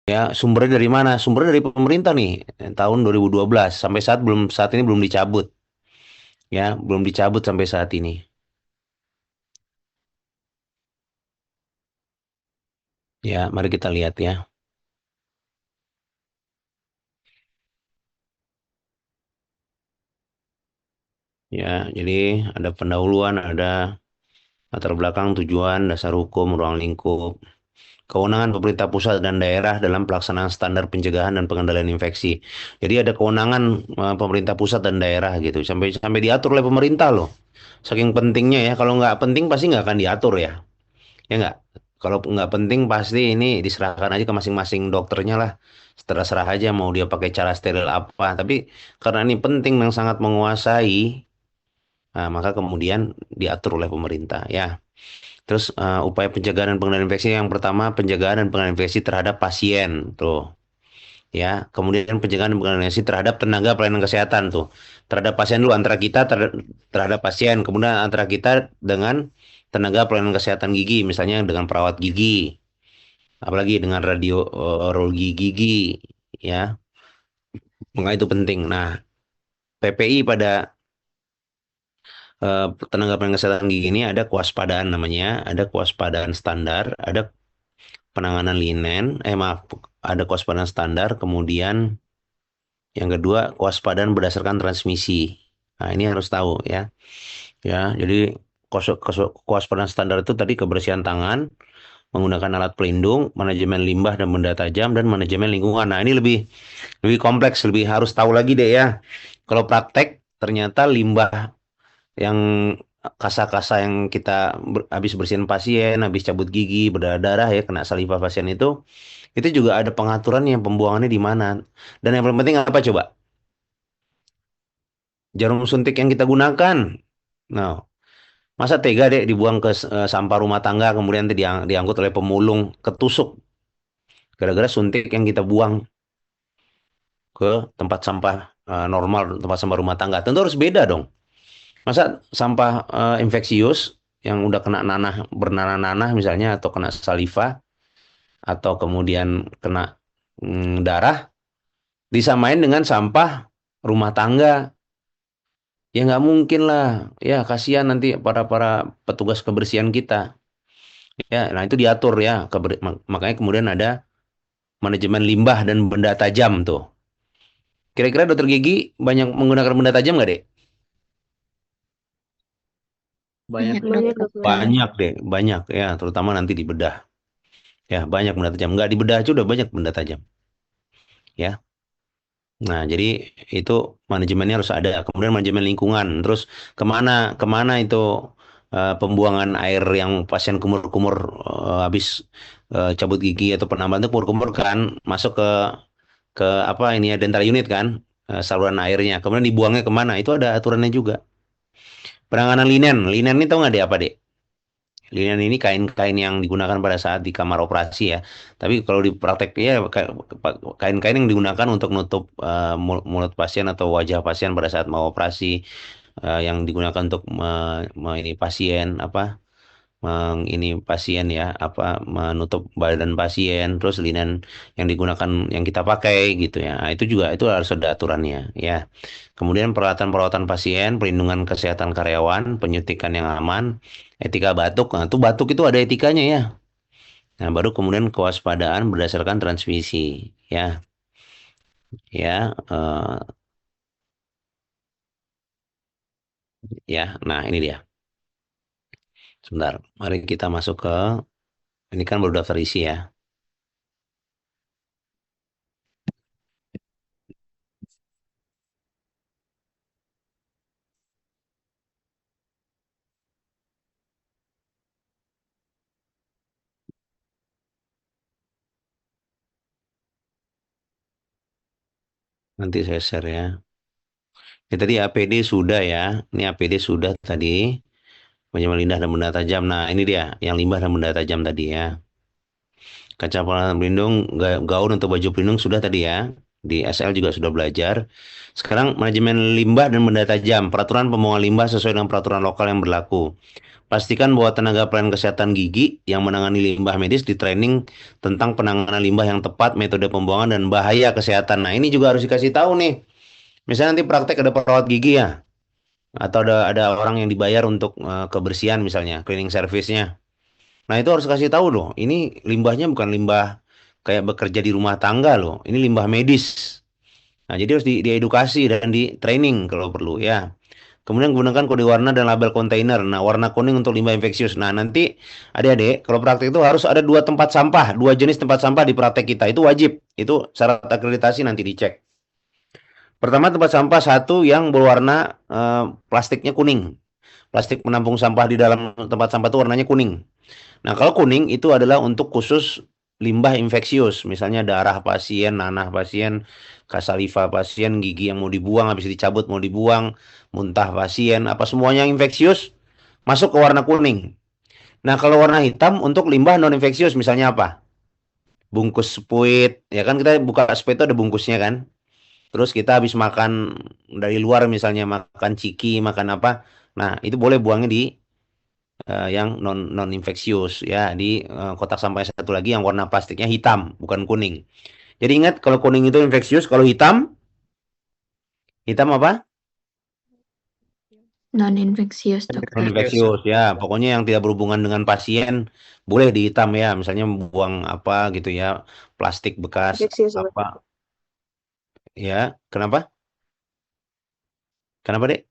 Ya, sumbernya dari mana? Sumbernya dari pemerintah nih, tahun 2012 sampai saat ini belum dicabut. Ya, belum dicabut sampai saat ini. Ya, mari kita lihat ya. Ya, jadi ada pendahuluan, ada latar belakang, tujuan, dasar hukum, ruang lingkup, kewenangan pemerintah pusat dan daerah dalam pelaksanaan standar pencegahan dan pengendalian infeksi. Jadi ada kewenangan pemerintah pusat dan daerah gitu, sampai sampai diatur oleh pemerintah loh. Saking pentingnya ya. Kalau nggak penting pasti nggak akan diatur ya. Ya nggak. Kalau nggak penting pasti ini diserahkan aja ke masing-masing dokternya lah. Serah-serah aja mau dia pakai cara steril apa. Tapi karena ini penting dan sangat menguasai, nah, maka kemudian diatur oleh pemerintah ya. Terus upaya pencegahan dan pengendalian infeksi yang pertama pencegahan dan pengendalian infeksi terhadap pasien tuh ya. Kemudian pencegahan dan pengendalian infeksi terhadap tenaga pelayanan kesehatan tuh. Terhadap pasien dulu antara kita terhadap pasien, kemudian antara kita dengan tenaga pelayanan kesehatan gigi misalnya dengan perawat gigi, apalagi dengan radiologi gigi ya. Maka itu penting. Nah, PPI pada eh, tenaga pelayanan kesehatan gigi ini ada kewaspadaan namanya, ada kewaspadaan standar, ada penanganan linen, maaf, ada kewaspadaan standar, kemudian yang kedua kewaspadaan berdasarkan transmisi. Nah, ini harus tahu ya. Ya, jadi kewaspadaan standar itu tadi kebersihan tangan, menggunakan alat pelindung, manajemen limbah dan benda tajam, dan manajemen lingkungan. Nah, ini lebih lebih kompleks, lebih harus tahu lagi deh ya. Kalau praktek, ternyata limbah yang kasa-kasa yang kita habis bersihin pasien, habis cabut gigi, berdarah-darah ya, kena saliva pasien itu juga ada pengaturan yang pembuangannya di mana. Dan yang paling penting apa coba? Jarum suntik yang kita gunakan. Nah, masa tega deh dibuang ke sampah rumah tangga, kemudian nanti diangkut oleh pemulung, ketusuk. Gara-gara suntik yang kita buang ke tempat sampah normal, tempat sampah rumah tangga. Tentu harus beda dong. Masa sampah infeksius yang udah kena nanah, bernanah-nanah misalnya, atau kena saliva, atau kemudian kena darah, disamain dengan sampah rumah tangga. Ya nggak mungkin lah. Ya kasihan nanti para petugas kebersihan kita. Ya, nah itu diatur ya. Makanya kemudian ada manajemen limbah dan benda tajam tuh. Kira-kira dokter gigi banyak menggunakan benda tajam nggak deh? Banyak Banyak banget dokter. dokter. Banyak deh, banyak ya. Terutama nanti di bedah. Ya, banyak benda tajam. Nggak di bedah aja udah banyak benda tajam. Ya. Nah, jadi itu manajemennya harus ada. Kemudian manajemen lingkungan. Terus kemana kemana itu pembuangan air yang pasien kumur-kumur habis cabut gigi atau penambahan itu kumur-kumur kan masuk ke apa ini ya dental unit kan, saluran airnya. Kemudian dibuangnya kemana? Itu ada aturannya juga. Penanganan linen, linen ini tahu nggak deh apa deh? Linen ini kain-kain yang digunakan pada saat di kamar operasi ya. Tapi kalau di praktek ya kain-kain yang digunakan untuk nutup mulut pasien atau wajah pasien pada saat mau operasi, yang digunakan untuk ini pasien apa ini pasien ya apa menutup badan pasien, terus linen yang digunakan yang kita pakai gitu ya. Nah, itu juga itu harus ada aturannya ya. Kemudian peralatan perawatan pasien, perlindungan kesehatan karyawan, penyuntikan yang aman, etika batuk. Nah, itu batuk itu ada etikanya ya. Nah, baru kemudian kewaspadaan berdasarkan transmisi ya. Ya, ya. Nah, ini dia. Sebentar. Mari kita masuk ke ini kan baru daftar isi ya. Nanti saya share ya. Ya, tadi APD sudah ya. Ini APD sudah tadi. Penyemang limbah dan benda tajam. Nah, ini dia yang limbah dan benda tajam tadi ya. Kaca pelindung, gaun untuk baju pelindung sudah tadi ya. Di SL juga sudah belajar. Sekarang manajemen limbah dan benda tajam. Peraturan pembuangan limbah sesuai dengan peraturan lokal yang berlaku. pastikan bahwa tenaga pelayanan kesehatan gigi yang menangani limbah medis di training tentang penanganan limbah yang tepat, metode pembuangan dan bahaya kesehatan. Nah, ini juga harus dikasih tahu nih. Misalnya nanti praktek ada perawat gigi ya, atau ada orang yang dibayar untuk kebersihan misalnya, cleaning service-nya. Nah, itu harus kasih tahu loh. Ini limbahnya bukan limbah kayak bekerja di rumah tangga loh. Ini limbah medis. Nah, jadi harus diedukasi dan di training kalau perlu ya. Kemudian gunakan kode warna dan label kontainer. Nah, warna kuning untuk limbah infeksius. Nah, nanti adik-adik, kalau praktek itu harus ada dua tempat sampah, dua jenis tempat sampah di praktek kita. Itu wajib. Itu syarat akreditasi nanti dicek. Pertama, tempat sampah satu yang berwarna plastiknya kuning. Plastik penampung sampah di dalam tempat sampah itu warnanya kuning. Nah, kalau kuning itu adalah untuk khusus limbah infeksius, misalnya darah pasien, nanah pasien, kasaliva pasien, gigi yang mau dibuang, habis dicabut mau dibuang, muntah pasien, apa semuanya yang infeksius masuk ke warna kuning. Nah, kalau warna hitam untuk limbah non infeksius, misalnya apa? Bungkus spuit, ya kan kita buka spuit itu ada bungkusnya kan? Terus kita habis makan dari luar misalnya makan ciki, makan apa? Nah, itu boleh buangnya di yang non infeksius ya di kotak sampah satu lagi yang warna plastiknya hitam bukan kuning. Jadi ingat kalau kuning itu infeksius, kalau hitam hitam apa? Non infeksius, Non dokter. infeksius ya. Pokoknya yang tidak berhubungan dengan pasien boleh di hitam ya. Misalnya buang apa gitu ya, plastik bekas Infeksius, apa ya? Kenapa? Kenapa dek?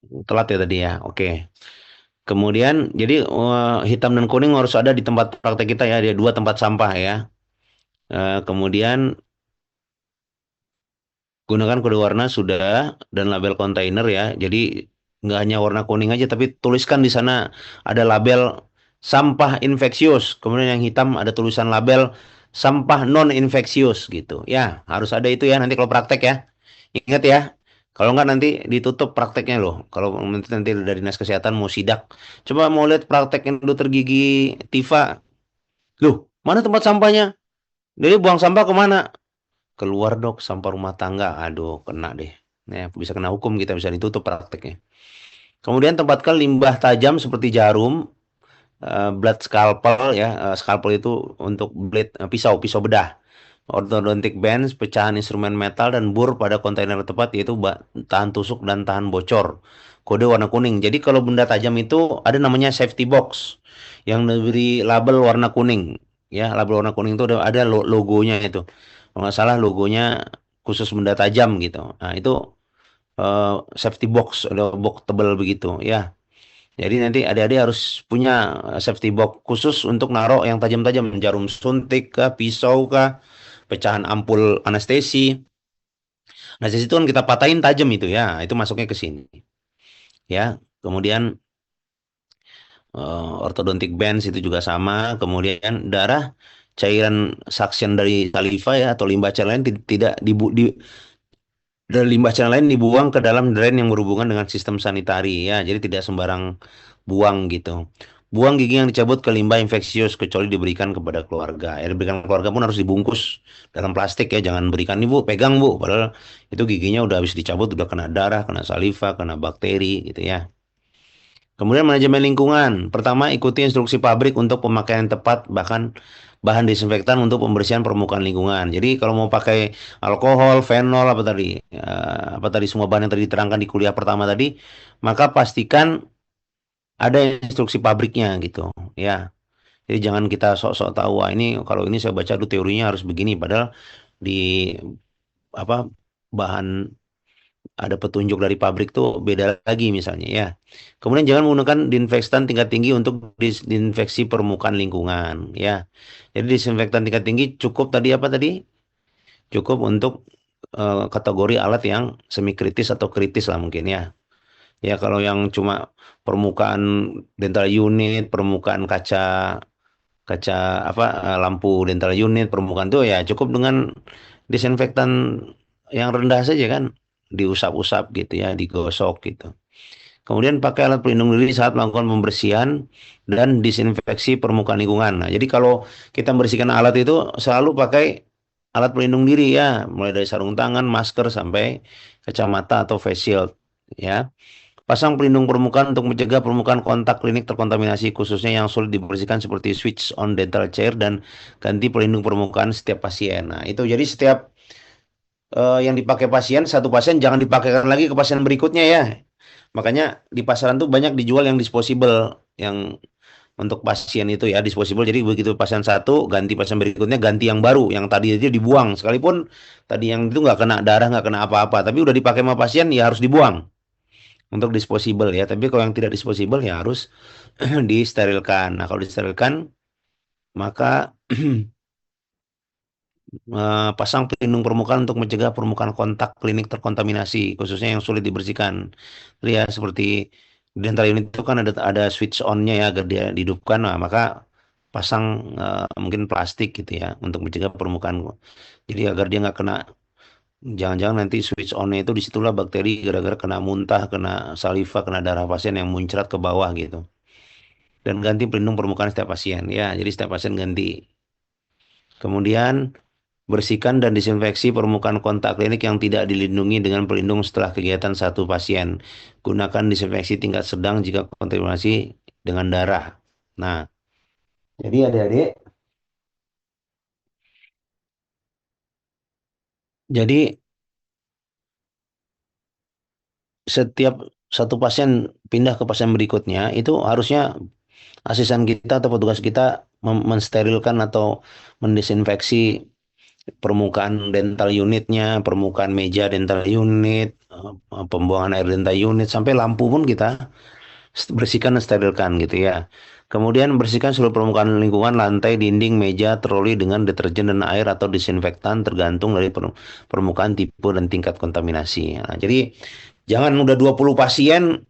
Telat ya tadi ya. Oke. Kemudian jadi hitam dan kuning harus ada di tempat praktek kita ya. Ada dua tempat sampah ya. Kemudian gunakan kode warna sudah dan label kontainer ya. Jadi nggak hanya warna kuning aja, tapi tuliskan di sana ada label sampah infeksius. Kemudian yang hitam ada tulisan label sampah non infeksius gitu. Ya, harus ada itu ya nanti kalau praktek ya. Ingat ya. Kalau nggak nanti ditutup prakteknya loh. Kalau nanti dari dinas kesehatan mau sidak. Coba mau lihat prakteknya dokter gigi Tifa. Loh, mana tempat sampahnya? Jadi buang sampah kemana? Keluar dok sampah rumah tangga, aduh kena deh. Nah, bisa kena hukum kita bisa ditutup prakteknya. Kemudian tempatkan limbah tajam seperti jarum, blade scalpel ya, scalpel itu untuk blade pisau bedah, orthodontic bands, pecahan instrumen metal dan bur pada kontainer tepat yaitu tahan tusuk dan tahan bocor. Kode warna kuning. Jadi kalau benda tajam itu ada namanya safety box yang diberi label warna kuning. Ya, label warna kuning itu ada logonya itu. Kalau nggak salah logonya khusus benda tajam gitu. Nah, itu safety box, ada box tebal begitu ya. Jadi nanti adik-adik harus punya safety box khusus untuk naruh yang tajam-tajam, jarum suntik kah, pisau kah, pecahan ampul anestesi. Anestesi itu kan kita patahin tajam itu ya, itu masuknya ke sini ya. Kemudian orthodontic bands itu juga sama. Kemudian darah cairan suction dari saliva ya atau limbah cairan lain tidak dan limbah cairan lain dibuang ke dalam drain yang berhubungan dengan sistem sanitari ya. Jadi tidak sembarang buang gitu. Buang gigi yang dicabut ke limbah infeksius kecuali diberikan kepada keluarga. Ya, diberikan keluarga pun harus dibungkus dalam plastik ya. Jangan berikan nih bu, pegang bu. Padahal itu giginya udah habis dicabut, udah kena darah, kena saliva, kena bakteri gitu ya. Kemudian manajemen lingkungan. Pertama, ikuti instruksi pabrik untuk pemakaian yang tepat, bahkan bahan disinfektan untuk pembersihan permukaan lingkungan. Jadi kalau mau pakai alkohol, fenol, apa tadi semua bahan yang tadi diterangkan di kuliah pertama tadi, maka pastikan ada instruksi pabriknya gitu, ya. Jadi jangan kita sok-sok tahu, wah ini kalau ini saya baca dulu teorinya harus begini, padahal di apa bahan ada petunjuk dari pabrik tuh beda lagi misalnya ya. Kemudian jangan menggunakan disinfektan tingkat tinggi untuk disinfeksi permukaan lingkungan ya. Jadi disinfektan tingkat tinggi cukup tadi apa tadi? Cukup untuk kategori alat yang semi kritis atau kritis lah mungkin ya. Ya kalau yang cuma permukaan dental unit, permukaan kaca kaca lampu dental unit, permukaan tuh ya cukup dengan disinfektan yang rendah saja kan, diusap-usap gitu ya, digosok gitu. Kemudian pakai alat pelindung diri saat melakukan pembersihan dan disinfeksi permukaan lingkungan. Nah, jadi kalau kita membersihkan alat itu selalu pakai alat pelindung diri ya, mulai dari sarung tangan, masker sampai kacamata atau face shield ya. Pasang pelindung permukaan untuk mencegah permukaan kontak klinik terkontaminasi, khususnya yang sulit dibersihkan seperti switch on dental chair dan ganti pelindung permukaan setiap pasien. Nah, itu jadi setiap yang dipakai pasien, satu pasien jangan dipakaikan lagi ke pasien berikutnya ya. Makanya di pasaran tuh banyak dijual yang disposable, yang untuk pasien itu ya disposable. Jadi begitu pasien satu ganti pasien berikutnya ganti yang baru, yang tadi aja dibuang. Sekalipun tadi yang itu nggak kena darah nggak kena apa-apa, tapi udah dipakai sama pasien ya harus dibuang untuk disposable ya. Tapi kalau yang tidak disposable ya harus disterilkan. Nah kalau disterilkan maka pasang pelindung permukaan untuk mencegah permukaan kontak klinik terkontaminasi, khususnya yang sulit dibersihkan. Lihat seperti dental unit itu kan ada switch on-nya ya agar dia dihidupkan, nah, maka pasang mungkin plastik gitu ya untuk mencegah permukaan. Jadi agar dia nggak kena, jangan-jangan nanti switch on-nya itu disitulah bakteri gara-gara kena muntah, kena saliva, kena darah pasien yang muncrat ke bawah gitu. Dan ganti pelindung permukaan setiap pasien ya, jadi setiap pasien ganti. Kemudian bersihkan dan disinfeksi permukaan kontak klinik yang tidak dilindungi dengan pelindung setelah kegiatan satu pasien. Gunakan disinfeksi tingkat sedang jika kontaminasi dengan darah. Nah, jadi adik-adik, jadi setiap satu pasien pindah ke pasien berikutnya, itu harusnya asisten kita atau petugas kita mensterilkan atau mendesinfeksi permukaan dental unitnya, permukaan meja dental unit, pembuangan air dental unit, sampai lampu pun kita bersihkan dan sterilkan gitu ya. Kemudian bersihkan seluruh permukaan lingkungan, lantai, dinding, meja, troli dengan deterjen dan air atau disinfektan tergantung dari permukaan tipe dan tingkat kontaminasi. Nah, jadi jangan udah 20 pasien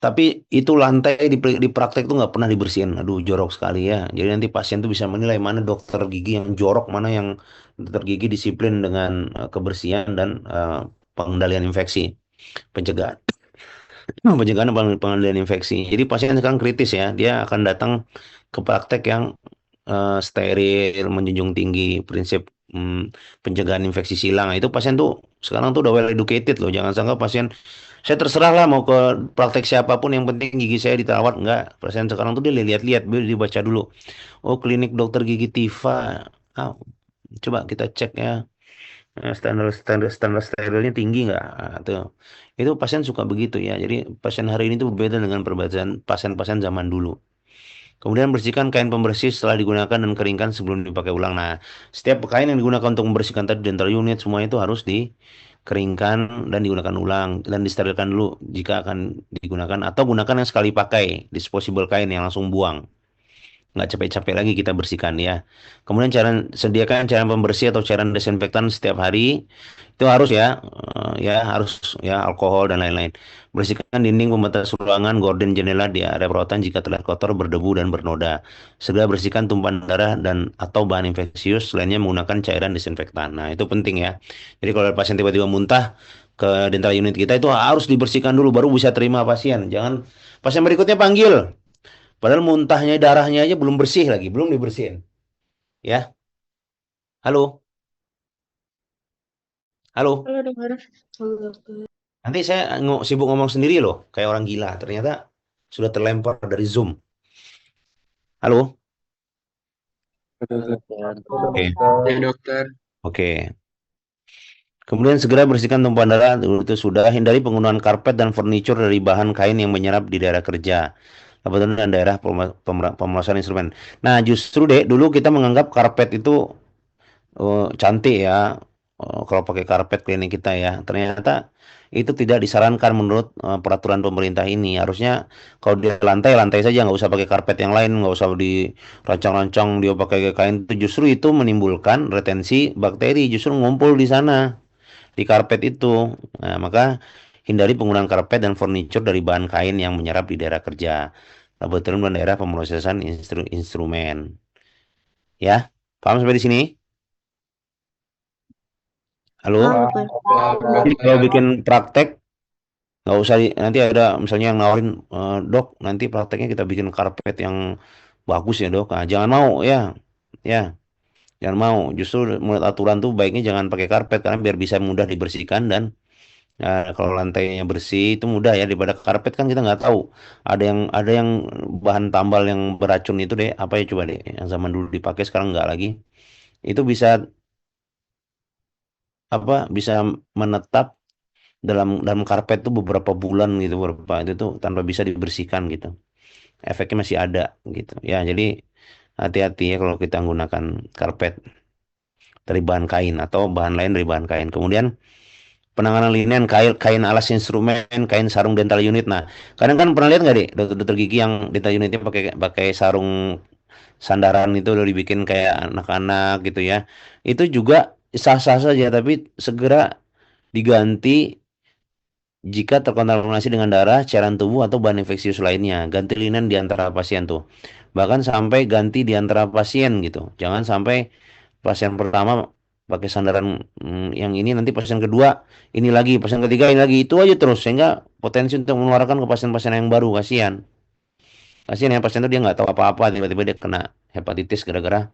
tapi itu lantai di praktek tuh nggak pernah dibersihin. Aduh, jorok sekali ya. Jadi nanti pasien tuh bisa menilai mana dokter gigi yang jorok, mana yang dokter gigi disiplin dengan kebersihan dan pengendalian infeksi, pencegahan. Pencegahan dan pengendalian infeksi. Jadi pasien sekarang kritis ya, dia akan datang ke praktek yang steril, menjunjung tinggi prinsip pencegahan infeksi silang. Nah, itu pasien tuh sekarang tuh udah well educated loh. Jangan sangka pasien saya terserah lah mau ke praktek siapapun yang penting gigi saya ditawat enggak. Pasien sekarang tuh dia lihat-lihat, dia dibaca dulu. Oh, klinik dokter gigi Tifa. Ah, coba kita cek ya. Standar sterilnya tinggi nggak? Ah, tuh. Itu pasien suka begitu ya. Jadi pasien hari ini tuh berbeda dengan perbedaan pasien-pasien zaman dulu. Kemudian bersihkan kain pembersih setelah digunakan dan keringkan sebelum dipakai ulang. Nah, setiap kain yang digunakan untuk membersihkan tadi dental unit semua itu harus dikeringkan dan digunakan ulang dan disterilkan dulu jika akan digunakan, atau gunakan yang sekali pakai, disposable kain yang langsung buang. Nggak capek-capek lagi kita bersihkan ya. Kemudian sediakan cairan pembersih atau cairan desinfektan setiap hari. Itu harus ya, ya harus ya alkohol dan lain-lain. Bersihkan dinding pembatas ruangan, gorden, jendela di area perawatan jika terlihat kotor, berdebu dan bernoda. Segera bersihkan tumpahan darah dan atau bahan infeksius selainnya menggunakan cairan desinfektan. Nah, itu penting ya. Jadi kalau ada pasien tiba-tiba muntah ke dental unit kita itu harus dibersihkan dulu baru bisa terima pasien. Jangan pasien berikutnya panggil. Padahal muntahnya, darahnya aja belum bersih lagi, belum dibersihin. Ya, halo, halo. Halo dengar. Halo dokter. Nanti saya sibuk ngomong sendiri loh, kayak orang gila. Ternyata sudah terlempar dari Zoom. Halo, Halo dokter. oke, Ya dokter. oke. Kemudian segera bersihkan tumpahan darah itu sudah. Hindari penggunaan karpet dan furniture dari bahan kain yang menyerap di daerah kerja. Laboratorium dan daerah pemulasaran instrumen. Nah, justru deh, dulu kita menganggap karpet itu cantik ya, kalau pakai karpet klinik kita ya. Ternyata itu tidak disarankan menurut peraturan pemerintah ini. Harusnya kalau di lantai lantai saja, nggak usah pakai karpet yang lain, nggak usah dirancang-rancang dia pakai kain itu. Justru itu menimbulkan retensi bakteri, justru ngumpul di sana di karpet itu. Nah, maka hindari penggunaan karpet dan furniture dari bahan kain yang menyerap di daerah kerja, laboratorium dan daerah pemrosesan instrumen. Ya, paham sampai di sini? Paham Halo? dokter. Paham Jadi kalau dokter. bikin praktek nggak usah nanti ada misalnya yang nawarin, dok nanti prakteknya kita bikin karpet yang bagus ya dok. Nah, jangan mau ya, ya Jangan mau. Justru menurut aturan tuh baiknya jangan pakai karpet karena biar bisa mudah dibersihkan dan kalau lantainya bersih itu mudah ya daripada karpet kan kita nggak tahu. Ada yang bahan tambal yang beracun itu deh apa ya coba deh yang zaman dulu dipakai sekarang nggak lagi. Itu bisa apa bisa menetap dalam karpet tuh beberapa bulan gitu beberapa itu tuh tanpa bisa dibersihkan gitu. Efeknya masih ada gitu. Ya jadi hati-hati ya kalau kita menggunakan karpet dari bahan kain atau bahan lain dari bahan kain. Kemudian penanganan linian kain alas instrumen, kain sarung dental unit. Nah, kadang kan pernah lihat nggak deh dokter gigi yang dental unitnya pakai pakai sarung sandaran itu udah dibikin kayak anak-anak gitu ya. Itu juga sah-sah saja tapi segera diganti jika terkontaminasi dengan darah, cairan tubuh atau bahan infeksius lainnya. Ganti linen di antara pasien tuh. Bahkan sampai ganti di antara pasien gitu. Jangan sampai pasien pertama pakai sandaran yang ini nanti pasien kedua ini lagi pasien ketiga ini lagi itu aja terus sehingga potensi untuk menularkan ke pasien-pasien yang baru kasihan ya pasien itu dia nggak tahu apa-apa tiba-tiba dia kena hepatitis gara-gara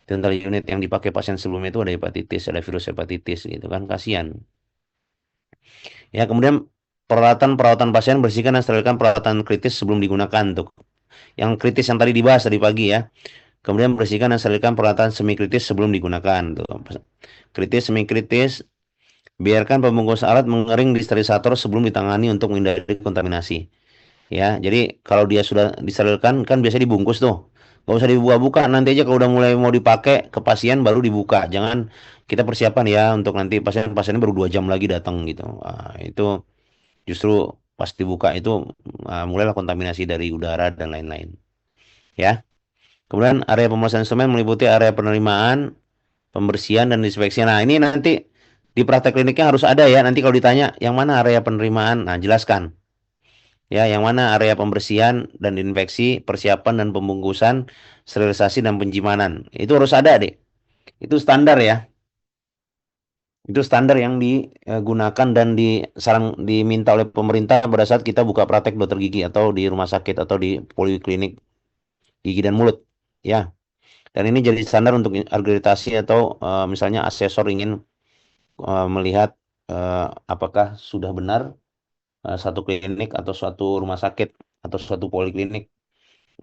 dental unit yang dipakai pasien sebelumnya itu ada hepatitis ada virus hepatitis gitu kan kasihan ya kemudian perawatan pasien bersihkan dan sterilkan peralatan kritis sebelum digunakan untuk yang kritis yang tadi dibahas tadi pagi ya. Kemudian bersihkan dan sterilkan peralatan semi kritis sebelum digunakan. Tuh. Kritis, semi kritis, biarkan pembungkus alat mengering di sterilisator sebelum ditangani untuk menghindari kontaminasi. Ya, jadi kalau dia sudah disterilkan kan biasa dibungkus tuh. Gak usah dibuka-buka, nanti aja kalau udah mulai mau dipakai ke pasien baru dibuka. Jangan kita persiapan ya untuk nanti pasien-pasiennya baru 2 jam lagi datang gitu. Itu justru pas dibuka itu mulailah kontaminasi dari udara dan lain-lain. Ya. Kemudian area pemrosesan instrumen meliputi area penerimaan, pembersihan dan disinfeksi. Nah, ini nanti di praktek kliniknya harus ada ya. Nanti kalau ditanya yang mana area penerimaan, nah jelaskan. Ya, yang mana area pembersihan dan infeksi, persiapan dan pembungkusan, sterilisasi dan penyimpanan. Itu harus ada, Dek. Itu standar ya. Itu standar yang digunakan dan diminta oleh pemerintah pada saat kita buka praktek dokter gigi atau di rumah sakit atau di poliklinik gigi dan mulut. Ya. Dan ini jadi standar untuk akreditasi atau misalnya asesor ingin melihat apakah sudah benar satu klinik atau suatu rumah sakit atau suatu poliklinik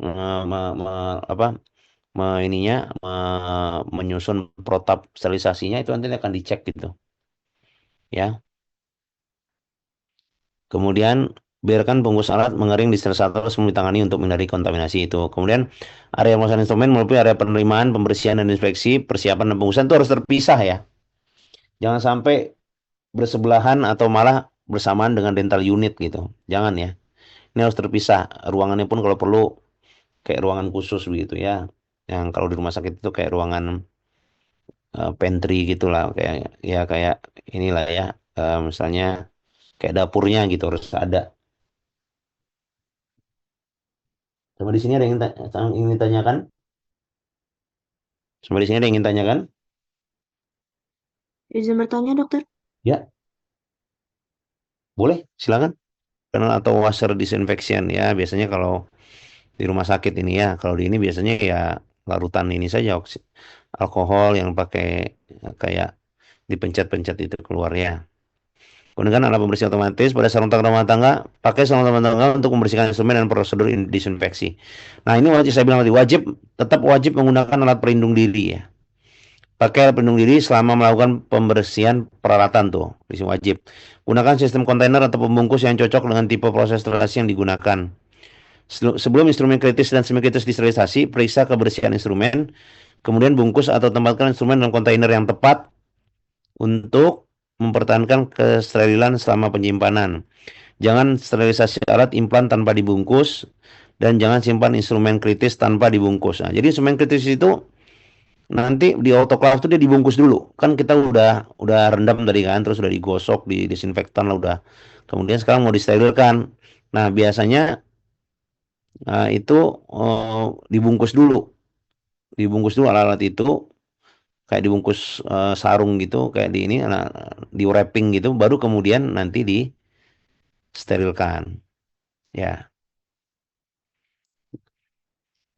eh, me- me- apa menyusun protap sterilisasinya itu nanti akan dicek gitu ya. Kemudian biarkan bungkus alat mengering di sterilisator sebelum ditangani untuk menghindari kontaminasi itu. Kemudian area pemasangan instrumen meliputi area penerimaan, pembersihan dan inspeksi, persiapan dan pembungkusan itu harus terpisah ya. Jangan sampai bersebelahan atau malah bersamaan dengan dental unit gitu. Jangan ya. Ini harus terpisah. Ruangannya pun kalau perlu kayak ruangan khusus begitu ya. Yang kalau di rumah sakit itu kayak ruangan pantry gitulah kayak ya kayak inilah ya. Misalnya kayak dapurnya gitu harus ada. Sama di sini ada yang ingin ditanyakan? Sama di sini ada yang ingin tanyakan? Izin bertanya, dokter. Ya, boleh, silakan. Karena atau washer disinfection ya biasanya kalau di rumah sakit ini ya. Kalau di ini biasanya ya larutan ini saja alkohol yang pakai kayak dipencet-pencet itu keluar ya. Gunakan alat pembersih otomatis pada sarung tangan rumah tangga. Pakai sarung tangan rumah tangga untuk membersihkan instrumen dan prosedur disinfeksi. Nah ini wajib saya bilang tadi tetap wajib menggunakan alat pelindung diri ya. Pakai alat pelindung diri selama melakukan pembersihan peralatan tuh, di sini wajib. Gunakan sistem kontainer atau pembungkus yang cocok dengan tipe proses sterilisasi yang digunakan. Sebelum instrumen kritis dan semi kritis disterilisasi, periksa kebersihan instrumen, kemudian bungkus atau tempatkan instrumen dalam kontainer yang tepat untuk mempertahankan kesterilan selama penyimpanan. Jangan sterilisasi alat implan tanpa dibungkus dan jangan simpan instrumen kritis tanpa dibungkus. Nah, jadi instrumen kritis itu nanti di autoclave itu dia dibungkus dulu. Kan kita udah rendam tadi kan, terus udah digosok, di disinfektan lah udah. Kemudian sekarang mau disterilkan. Nah, biasanya itu dibungkus dulu. Dibungkus dulu alat-alat itu kayak dibungkus sarung gitu, kayak di ini di wrapping gitu baru kemudian nanti disterilkan. Ya.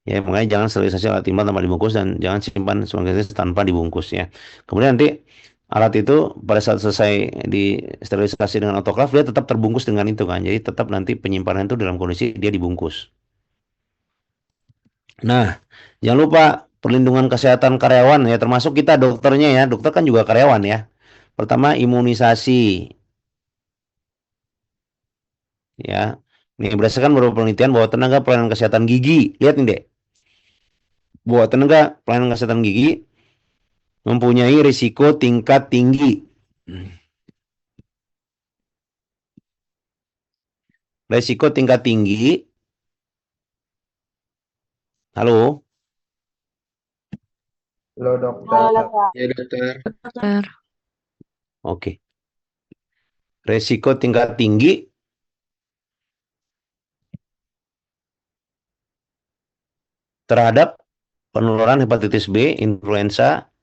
Ya, makanya jangan sterilisasi alat timbal tanpa dibungkus dan jangan simpan sebagai tanpa dibungkus ya. Kemudian nanti alat itu pada saat selesai disterilisasi dengan autoklaf dia tetap terbungkus dengan itu kan. Jadi tetap nanti penyimpanan itu dalam kondisi dia dibungkus. Nah, jangan lupa perlindungan kesehatan karyawan ya, termasuk kita dokternya ya. Dokter kan juga karyawan ya. Pertama imunisasi ya. Ini berdasarkan beberapa penelitian bahwa tenaga pelayanan kesehatan gigi, lihat nih Dek, bahwa tenaga pelayanan kesehatan gigi mempunyai risiko tingkat tinggi. Risiko tingkat tinggi. Halo, Halo dokter. Ya dokter. Dokter. oke. Risiko tingkat tinggi terhadap penularan hepatitis B, influenza,